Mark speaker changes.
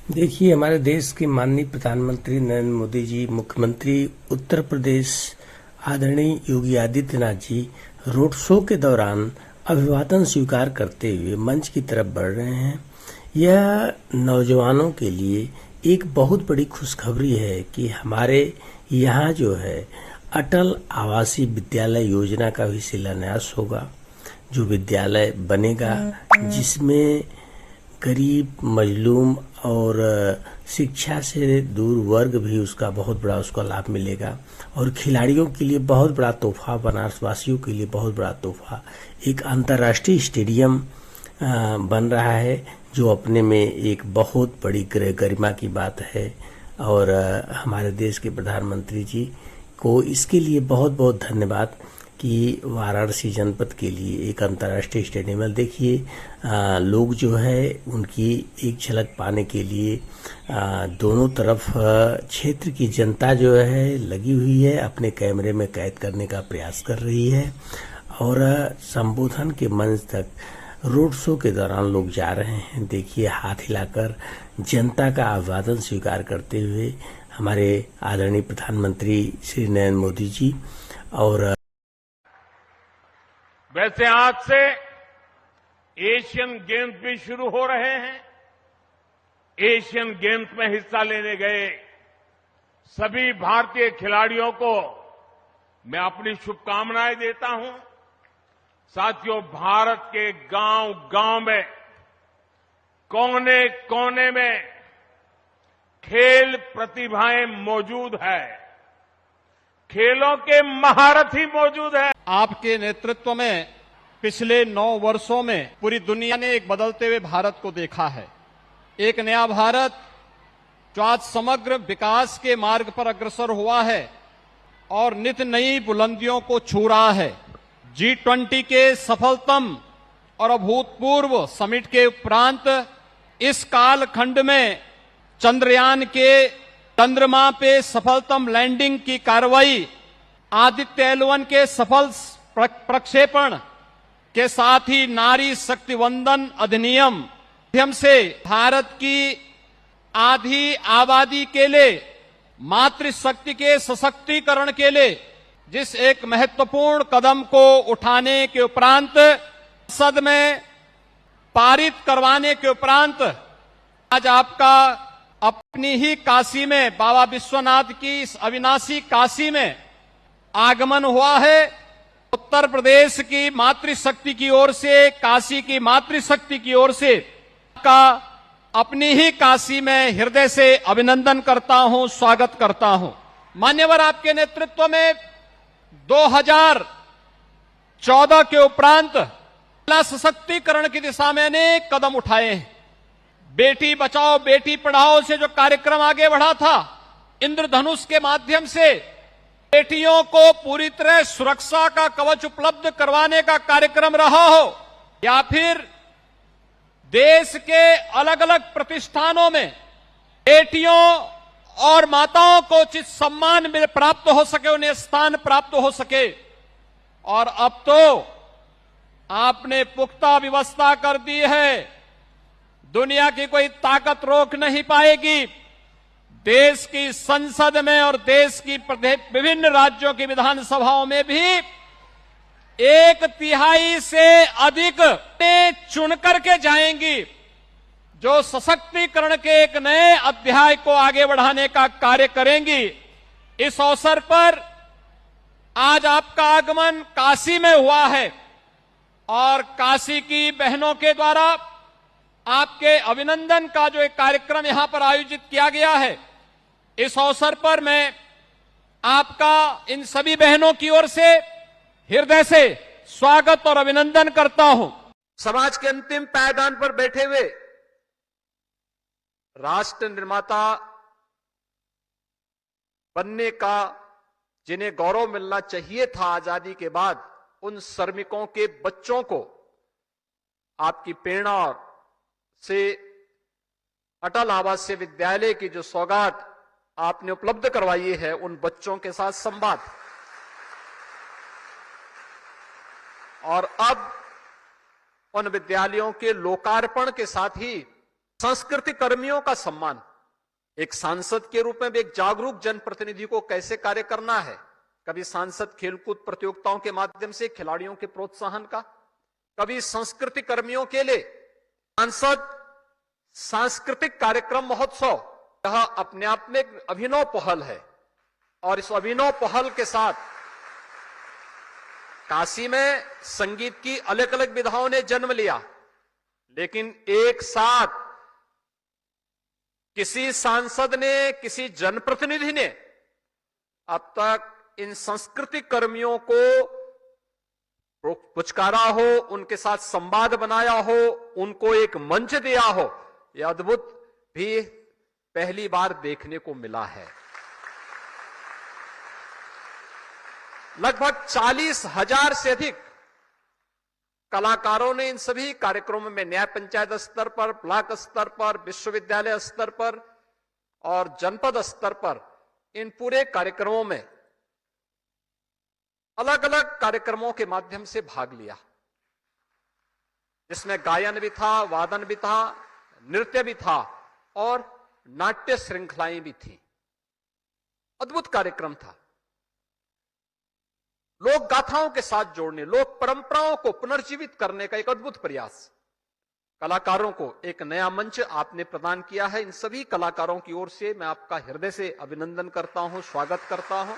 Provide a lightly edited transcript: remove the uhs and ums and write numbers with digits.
Speaker 1: देखिए, हमारे देश के माननीय प्रधानमंत्री नरेंद्र मोदी जी, मुख्यमंत्री उत्तर प्रदेश आदरणीय योगी आदित्यनाथ जी रोड शो के दौरान अभिवादन स्वीकार करते हुए मंच की तरफ बढ़ रहे हैं। यह नौजवानों के लिए एक बहुत बड़ी खुशखबरी है कि हमारे यहाँ जो है अटल आवासीय विद्यालय योजना का भी शिलान्यास होगा, जो विद्यालय बनेगा जिसमें गरीब, मजलूम और शिक्षा से दूर वर्ग भी उसका बहुत बड़ा उसका लाभ मिलेगा। और खिलाड़ियों के लिए बहुत बड़ा तोहफा, बनारस वासियों के लिए बहुत बड़ा तोहफा, एक अंतर्राष्ट्रीय स्टेडियम बन रहा है, जो अपने में एक बहुत बड़ी गरिमा की बात है। और हमारे देश के प्रधानमंत्री जी को इसके लिए बहुत बहुत धन्यवाद कि वाराणसी जनपद के लिए एक अंतर्राष्ट्रीय स्टेडियम। देखिए, लोग जो है उनकी एक झलक पाने के लिए दोनों तरफ क्षेत्र की जनता जो है लगी हुई है, अपने कैमरे में कैद करने का प्रयास कर रही है। और संबोधन के मंच तक रोड शो के दौरान लोग जा रहे हैं। देखिए, हाथ हिलाकर जनता का अभिवादन स्वीकार करते हुए हमारे आदरणीय प्रधानमंत्री श्री नरेंद्र मोदी जी। और
Speaker 2: वैसे आज से एशियन गेम्स भी शुरू हो रहे हैं। एशियन गेम्स में हिस्सा लेने गए सभी भारतीय खिलाड़ियों को मैं अपनी शुभकामनाएं देता हूं। साथियों, भारत के गांव-गांव में, कोने-कोने में खेल प्रतिभाएं मौजूद है, खेलों के महारथी मौजूद है।
Speaker 3: आपके नेतृत्व में पिछले 9 वर्षों में पूरी दुनिया ने एक बदलते हुए भारत को देखा है। एक नया भारत जो आज समग्र विकास के मार्ग पर अग्रसर हुआ है और नित नई बुलंदियों को छू रहा है। G20 के सफलतम और अभूतपूर्व समिट के उपरांत इस कालखंड में चंद्रयान के चंद्रमा पे सफलतम लैंडिंग की कार्रवाई, आदित्य L1 के सफल प्रक्षेपण के साथ ही नारी शक्ति वंदन अधिनियम माध्यम से भारत की आधी आबादी के लिए मातृशक्ति के सशक्तिकरण के लिए जिस एक महत्वपूर्ण कदम को उठाने के उपरांत, संसद में पारित करवाने के उपरांत आज आपका अपनी ही काशी में, बाबा विश्वनाथ की इस अविनाशी काशी में आगमन हुआ है। उत्तर प्रदेश की मातृशक्ति की ओर से, काशी की मातृशक्ति की ओर से का अपनी ही काशी में हृदय से अभिनंदन करता हूं, स्वागत करता हूं। मान्यवर, आपके नेतृत्व में 2014 के उपरांत महिला सशक्तिकरण की दिशा में अनेक कदम उठाए हैं। बेटी बचाओ बेटी पढ़ाओ से जो कार्यक्रम आगे बढ़ा था, इंद्रधनुष के माध्यम से बेटियों को पूरी तरह सुरक्षा का कवच उपलब्ध करवाने का कार्यक्रम रहा हो, या फिर देश के अलग अलग प्रतिष्ठानों में बेटियों और माताओं को उचित सम्मान प्राप्त हो सके, उन्हें स्थान प्राप्त हो सके। और अब तो आपने पुख्ता व्यवस्था कर दी है, दुनिया की कोई ताकत रोक नहीं पाएगी। देश की संसद में और देश की विभिन्न राज्यों की विधानसभाओं में भी 1/3 से अधिक चुन करके जाएंगी, जो सशक्तिकरण के एक नए अध्याय को आगे बढ़ाने का कार्य करेंगी। इस अवसर पर आज आपका आगमन काशी में हुआ है और काशी की बहनों के द्वारा आपके अभिनंदन का जो एक कार्यक्रम यहां पर आयोजित किया गया है, इस अवसर पर मैं आपका इन सभी बहनों की ओर से हृदय से स्वागत और अभिनंदन करता हूं।
Speaker 4: समाज के अंतिम पायदान पर बैठे हुए राष्ट्र निर्माता बनने का जिन्हें गौरव मिलना चाहिए था आजादी के बाद, उन श्रमिकों के बच्चों को आपकी प्रेरणा से अटल आवासीय विद्यालय की जो सौगात आपने उपलब्ध करवाई है, उन बच्चों के साथ संवाद। और अब उन विद्यालयों के लोकार्पण के साथ ही संस्कृति कर्मियों का सम्मान, एक सांसद के रूप में भी एक जागरूक जनप्रतिनिधि को कैसे कार्य करना है। कभी सांसद खेलकूद प्रतियोगिताओं के माध्यम से खिलाड़ियों के प्रोत्साहन का, कभी संस्कृति कर्मियों के लिए सांसद सांस्कृतिक कार्यक्रम महोत्सव, यह अपने आप में एक अभिनव पहल है। और इस अभिनव पहल के साथ काशी में संगीत की अलग अलग विधाओं ने जन्म लिया, लेकिन एक साथ किसी सांसद ने, किसी जनप्रतिनिधि ने अब तक इन संस्कृति कर्मियों को पुचकारा हो, उनके साथ संवाद बनाया हो, उनको एक मंच दिया हो, यह अद्भुत भी पहली बार देखने को मिला है। लगभग 40,000 से अधिक कलाकारों ने इन सभी कार्यक्रमों में न्याय पंचायत स्तर पर, ब्लॉक स्तर पर, विश्वविद्यालय स्तर पर और जनपद स्तर पर इन पूरे कार्यक्रमों में अलग अलग कार्यक्रमों के माध्यम से भाग लिया, जिसमें गायन भी था, वादन भी था, नृत्य भी था और नाट्य श्रृंखलाएं भी थी। अद्भुत कार्यक्रम था। लोक गाथाओं के साथ जोड़ने, लोक परंपराओं को पुनर्जीवित करने का एक अद्भुत प्रयास। कलाकारों को एक नया मंच आपने प्रदान किया है। इन सभी कलाकारों की ओर से मैं आपका हृदय से अभिनंदन करता हूं, स्वागत करता हूं।